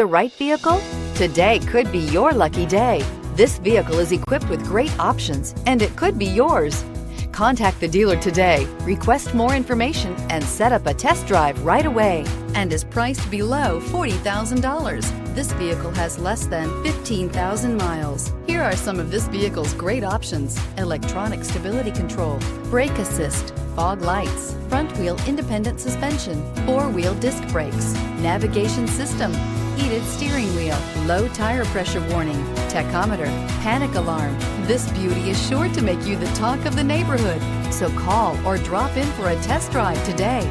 The right vehicle? Today could be your lucky day. This vehicle is equipped with great options, and it could be yours. Contact the dealer today, request more information, and set up a test drive right away. And is priced below $40,000. This vehicle has less than 15,000 miles. Here are some of this vehicle's great options: electronic stability control, brake assist, fog lights, front wheel independent suspension, four-wheel disc brakes, navigation system, heated steering wheel, low tire pressure warning, tachometer, panic alarm. This beauty is sure to make you the talk of the neighborhood. So call or drop in for a test drive today.